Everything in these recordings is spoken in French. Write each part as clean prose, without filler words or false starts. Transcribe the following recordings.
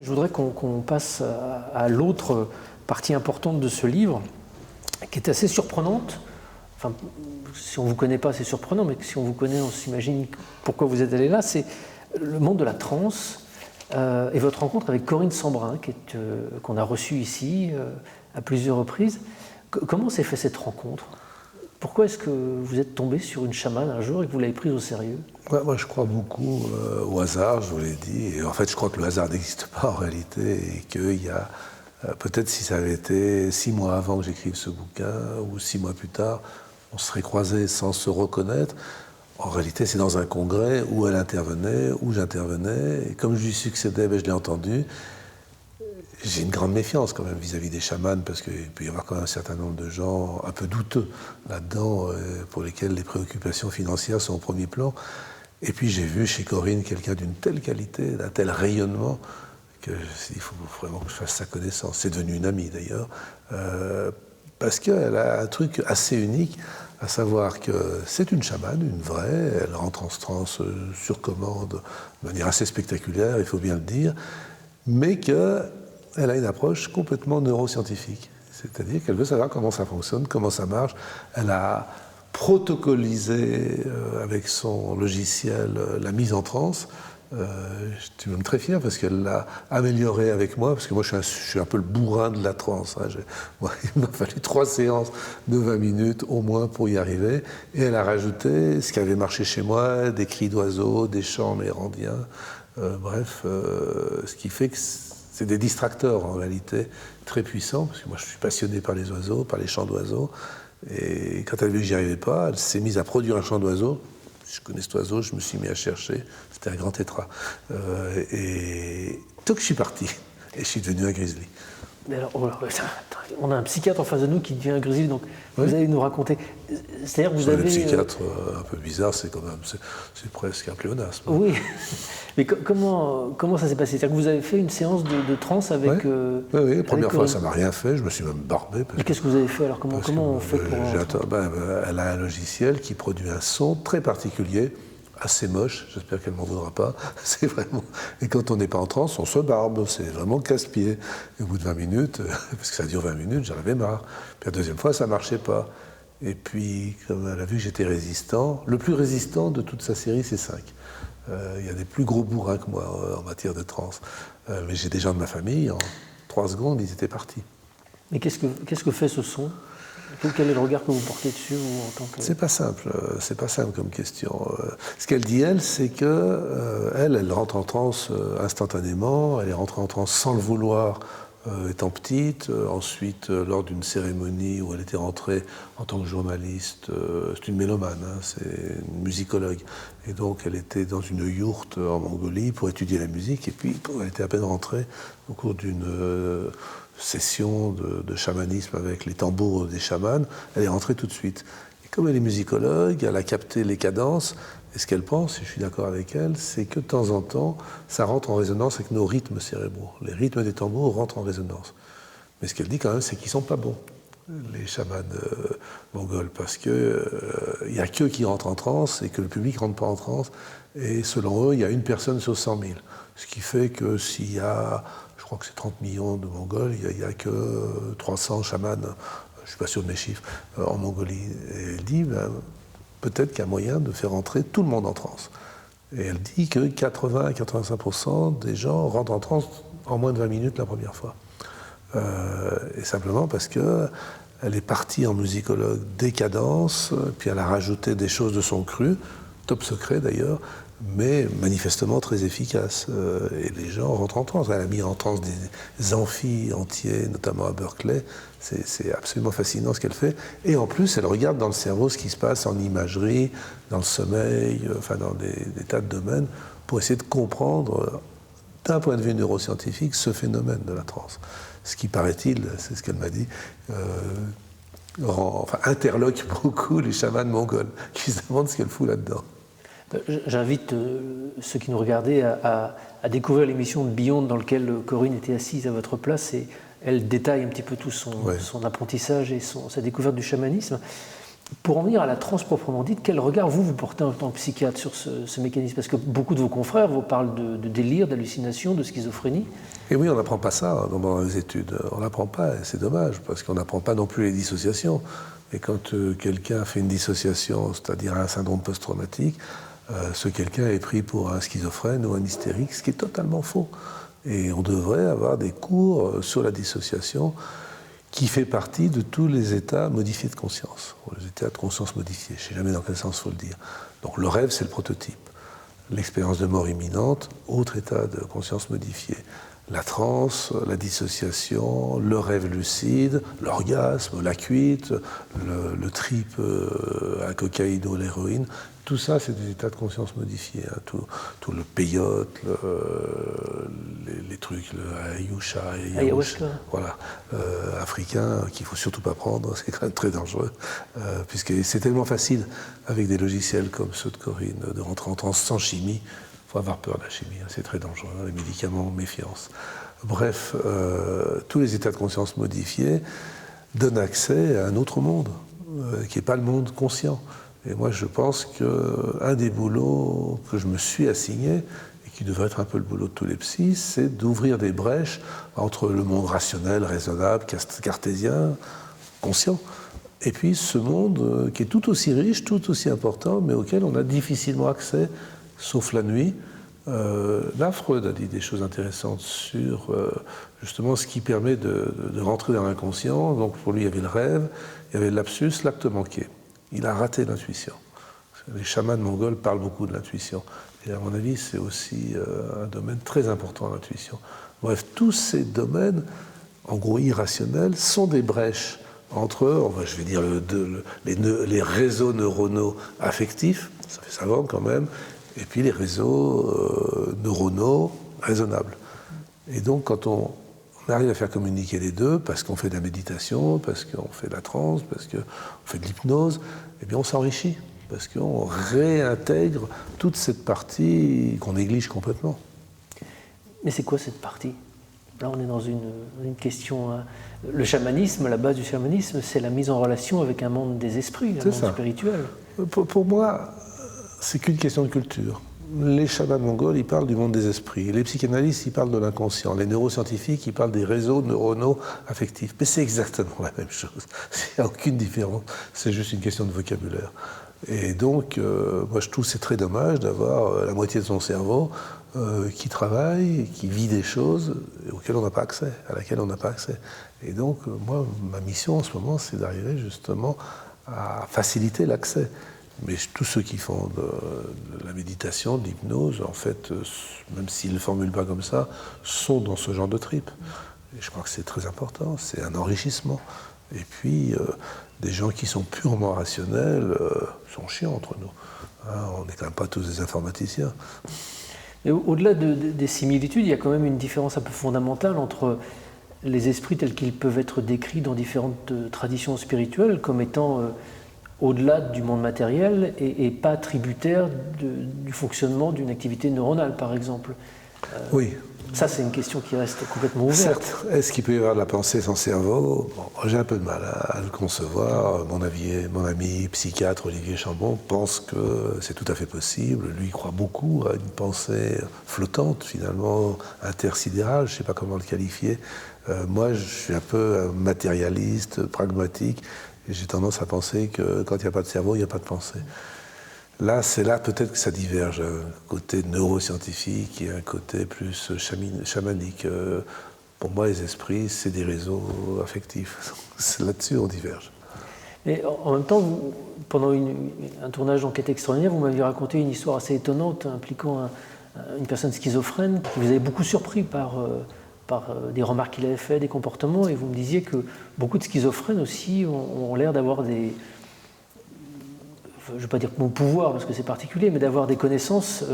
Je voudrais qu'on passe à l'autre partie importante de ce livre, qui est assez surprenante. Enfin, si on ne vous connaît pas, c'est surprenant, mais si on vous connaît, on s'imagine pourquoi vous êtes allé là. C'est le monde de la transe et votre rencontre avec Corinne Sambrin, qu'on a reçue ici à plusieurs reprises. Comment s'est fait cette rencontre ? Pourquoi est-ce que vous êtes tombé sur une chamane un jour et que vous l'avez prise au sérieux ? Ouais, moi, je crois beaucoup au hasard, je vous l'ai dit. Et en fait, je crois que le hasard n'existe pas en réalité. Et qu'il y a, peut-être si ça avait été 6 mois avant que j'écrive ce bouquin, ou 6 mois plus tard, on serait croisés sans se reconnaître. En réalité, c'est dans un congrès où elle intervenait, où j'intervenais. Et comme je lui succédais, je l'ai entendu. J'ai une grande méfiance quand même vis-à-vis des chamans, parce qu'il peut y avoir quand même un certain nombre de gens un peu douteux là-dedans, pour lesquels les préoccupations financières sont au premier plan. Et puis j'ai vu chez Corinne quelqu'un d'une telle qualité, d'un tel rayonnement, qu'il faut vraiment que je fasse sa connaissance. C'est devenu une amie d'ailleurs, parce qu'elle a un truc assez unique, à savoir que c'est une chamane, une vraie, elle rentre en transe sur commande, de manière assez spectaculaire, il faut bien le dire, mais qu'elle a une approche complètement neuroscientifique. C'est-à-dire qu'elle veut savoir comment ça fonctionne, comment ça marche. Elle a protocolisé avec son logiciel la mise en transe. Je suis même très fier parce qu'elle l'a amélioré avec moi, parce que moi je suis un peu le bourrin de la transe. Moi, il m'a fallu 3 séances de 20 minutes au moins pour y arriver. Et elle a rajouté ce qui avait marché chez moi, des cris d'oiseaux, des chants mérandiens. Ce qui fait que c'est des distracteurs en réalité très puissants, parce que moi je suis passionné par les oiseaux, par les chants d'oiseaux, et quand elle a vu que j'y arrivais pas, elle s'est mise à produire un chant d'oiseau. Je connais cet oiseau, je me suis mis à chercher, c'était un grand tétras. Et donc je suis parti, et je suis devenu un grizzly. Mais alors, on a un psychiatre en face de nous qui devient un grizzly, donc oui. Vous allez nous raconter. C'est-à-dire que vous avez... Le psychiatre un peu bizarre, c'est quand même, c'est presque un pléonasme. Oui, mais comment ça s'est passé? C'est-à-dire que vous avez fait une séance de transe avec... Oui, la première fois, ça m'a rien fait, je me suis même barbé. Et qu'est-ce que vous avez fait alors? Comment on fait pour... Elle a un logiciel qui produit un son très particulier, assez moche, j'espère qu'elle ne m'en voudra pas. C'est vraiment... Et quand on n'est pas en transe, on se barbe, c'est vraiment casse-pied. Et au bout de 20 minutes, parce que ça dure 20 minutes, j'en avais marre. Puis la deuxième fois, ça ne marchait pas. Et puis, comme elle a vu que j'étais résistant, le plus résistant de toute sa série, c'est 5. Il y a des plus gros bourrins que moi en matière de transe. Mais j'ai des gens de ma famille, en 3 secondes, ils étaient partis. Mais qu'est-ce que fait ce son ? Quel est le regard que vous portez dessus en tant que... C'est pas simple comme question. Ce qu'elle dit, elle, c'est que elle rentre en transe instantanément, elle est rentrée en transe sans le vouloir étant petite. Ensuite, lors d'une cérémonie où elle était rentrée en tant que journaliste, c'est une mélomane, c'est une musicologue. Et donc, elle était dans une yourte en Mongolie pour étudier la musique. Et puis, elle était à peine rentrée au cours d'une... session de chamanisme avec les tambours des chamans, elle est rentrée tout de suite. Et comme elle est musicologue, elle a capté les cadences, et ce qu'elle pense, et je suis d'accord avec elle, c'est que de temps en temps, ça rentre en résonance avec nos rythmes cérébraux. Les rythmes des tambours rentrent en résonance. Mais ce qu'elle dit quand même, c'est qu'ils ne sont pas bons, les chamans mongols, parce qu'il n'y a qu'eux qui rentrent en transe et que le public ne rentre pas en transe. Et selon eux, il y a une personne sur 100 000. Ce qui fait que s'il y a... Je crois que c'est 30 millions de Mongols, il n'y a que 300 chamans, je ne suis pas sûr de mes chiffres, en Mongolie. Et elle dit, peut-être qu'il y a moyen de faire entrer tout le monde en transe. Et elle dit que 80 à 85% des gens rentrent en transe en moins de 20 minutes la première fois. Et simplement parce qu'elle est partie en musicologue des cadences, puis elle a rajouté des choses de son cru, top secret d'ailleurs, mais manifestement très efficace. Et les gens rentrent en transe. Elle a mis en transe des amphis entiers, notamment à Berkeley. C'est absolument fascinant ce qu'elle fait. Et en plus, elle regarde dans le cerveau ce qui se passe en imagerie, dans le sommeil, dans des tas de domaines, pour essayer de comprendre, d'un point de vue neuroscientifique, ce phénomène de la transe. Ce qui, paraît-il, c'est ce qu'elle m'a dit, interloque beaucoup les chamans mongols, qui se demandent ce qu'elle fout là-dedans. J'invite ceux qui nous regardaient à découvrir l'émission de Beyond dans laquelle Corinne était assise à votre place et elle détaille un petit peu tout son apprentissage et sa découverte du chamanisme. Pour en venir à la transe proprement dite, quel regard vous portez en tant que psychiatre sur ce mécanisme? Parce que beaucoup de vos confrères vous parlent de délire, d'hallucination, de schizophrénie. Et oui, on n'apprend pas ça dans les études. On n'apprend pas, et c'est dommage, parce qu'on n'apprend pas non plus les dissociations. Et quand quelqu'un fait une dissociation, c'est-à-dire un syndrome post-traumatique, ce quelqu'un est pris pour un schizophrène ou un hystérique, ce qui est totalement faux. Et on devrait avoir des cours sur la dissociation qui fait partie de tous les états modifiés de conscience, les états de conscience modifiés. Je ne sais jamais dans quel sens il faut le dire. Donc le rêve, c'est le prototype. L'expérience de mort imminente, autre état de conscience modifié. La transe, la dissociation, le rêve lucide, l'orgasme, la cuite, le trip à cocaïne ou l'héroïne, tout ça, c'est des états de conscience modifiés. Hein. Tout le peyote, les trucs, le ayahuasca, voilà, africain, qu'il ne faut surtout pas prendre, c'est quand même très dangereux, puisque c'est tellement facile, avec des logiciels comme ceux de Corinne, de rentrer en transe sans chimie. Il faut avoir peur de la chimie, hein, c'est très dangereux, les médicaments, méfiance. Bref, tous les états de conscience modifiés donnent accès à un autre monde, qui n'est pas le monde conscient. Et moi, je pense qu'un des boulots que je me suis assigné, et qui devrait être un peu le boulot de tous les psys, c'est d'ouvrir des brèches entre le monde rationnel, raisonnable, cartésien, conscient, et puis ce monde qui est tout aussi riche, tout aussi important, mais auquel on a difficilement accès, sauf la nuit. Là, Freud a dit des choses intéressantes sur justement ce qui permet de rentrer dans l'inconscient. Donc pour lui, il y avait le rêve, il y avait le lapsus, l'acte manqué. Il a raté l'intuition. Les chamans mongols parlent beaucoup de l'intuition. Et à mon avis, c'est aussi un domaine très important, l'intuition. Bref, tous ces domaines, en gros irrationnels, sont des brèches entre, je vais dire, les réseaux neuronaux affectifs, ça fait savant quand même, et puis les réseaux neuronaux raisonnables. Et donc, quand on arrive à faire communiquer les deux, parce qu'on fait de la méditation, parce qu'on fait de la transe, parce qu'on fait de l'hypnose, eh bien on s'enrichit, parce qu'on réintègre toute cette partie qu'on néglige complètement. Mais c'est quoi cette partie? Là, on est dans une question. Hein. Le chamanisme, la base du chamanisme, c'est la mise en relation avec un monde des esprits, un monde spirituel. Pour moi, c'est qu'une question de culture. Les chamans mongols, ils parlent du monde des esprits. Les psychanalystes, ils parlent de l'inconscient. Les neuroscientifiques, ils parlent des réseaux neuronaux affectifs. Mais c'est exactement la même chose. Il n'y a aucune différence. C'est juste une question de vocabulaire. Et donc, moi, je trouve que c'est très dommage d'avoir la moitié de son cerveau qui travaille, qui vit des choses auxquelles on n'a pas accès, à laquelle on n'a pas accès. Et donc, moi, ma mission en ce moment, c'est d'arriver justement à faciliter l'accès. Mais tous ceux qui font de la méditation, de l'hypnose, en fait, même s'ils ne le formulent pas comme ça, sont dans ce genre de trip. Et je crois que c'est très important, c'est un enrichissement. Et puis, des gens qui sont purement rationnels sont chiants entre nous. Hein, on n'est quand même pas tous des informaticiens. Mais au-delà des similitudes, il y a quand même une différence un peu fondamentale entre les esprits tels qu'ils peuvent être décrits dans différentes traditions spirituelles comme étant au-delà du monde matériel et pas tributaires du fonctionnement d'une activité neuronale, par exemple. Oui. Ça, c'est une question qui reste complètement ouverte. Certes, est-ce qu'il peut y avoir de la pensée sans cerveau? J'ai un peu de mal à le concevoir. Mon ami psychiatre Olivier Chambon pense que c'est tout à fait possible. Lui, il croit beaucoup à une pensée flottante, finalement, intersidérale, je ne sais pas comment le qualifier. Moi, je suis un peu matérialiste, pragmatique, et j'ai tendance à penser que quand il n'y a pas de cerveau, il n'y a pas de pensée. Là, c'est là peut-être que ça diverge, un côté neuroscientifique et un côté plus chamanique. Pour moi, les esprits, c'est des réseaux affectifs. Là-dessus, on diverge. Et en même temps, pendant un tournage d'Enquête extraordinaire, vous m'aviez raconté une histoire assez étonnante impliquant une personne schizophrène qui vous avait beaucoup surpris par des remarques qu'il avait faites, des comportements, et vous me disiez que beaucoup de schizophrènes aussi ont l'air d'avoir des... je ne vais pas dire mon pouvoir parce que c'est particulier, mais d'avoir des connaissances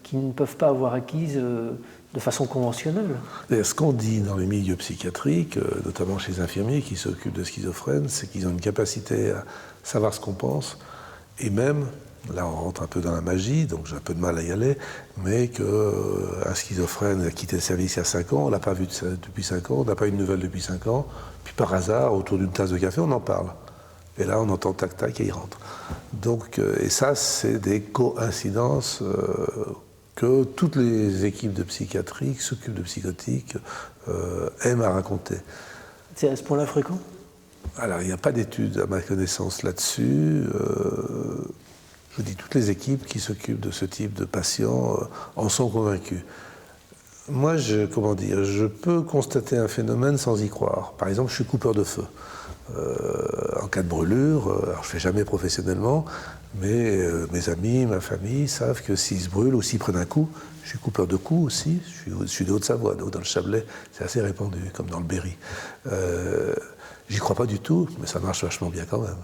qu'ils ne peuvent pas avoir acquises de façon conventionnelle. Et ce qu'on dit dans les milieux psychiatriques, notamment chez les infirmiers qui s'occupent de schizophrènes, c'est qu'ils ont une capacité à savoir ce qu'on pense, et même, là on rentre un peu dans la magie, donc j'ai un peu de mal à y aller, mais qu'un schizophrène a quitté le service il y a 5 ans, on ne l'a pas vu depuis 5 ans, on n'a pas eu de nouvelles depuis 5 ans, puis par hasard, autour d'une tasse de café, on en parle. Et là, on entend tac-tac et il rentre. Donc, et ça, c'est des coïncidences que toutes les équipes de psychiatrie qui s'occupent de psychotiques aiment à raconter. C'est à ce point-là fréquent? Alors, il n'y a pas d'études à ma connaissance là-dessus. Je vous dis, toutes les équipes qui s'occupent de ce type de patients en sont convaincues. Moi, je peux constater un phénomène sans y croire. Par exemple, je suis coupeur de feu. En cas de brûlure, alors je ne fais jamais professionnellement, mais mes amis, ma famille savent que s'ils se brûlent ou s'ils prennent un coup, je suis coupeur de coups aussi, je suis de Haute-Savoie, donc dans le Chablais, c'est assez répandu, comme dans le Berry. J'y crois pas du tout, mais ça marche vachement bien quand même.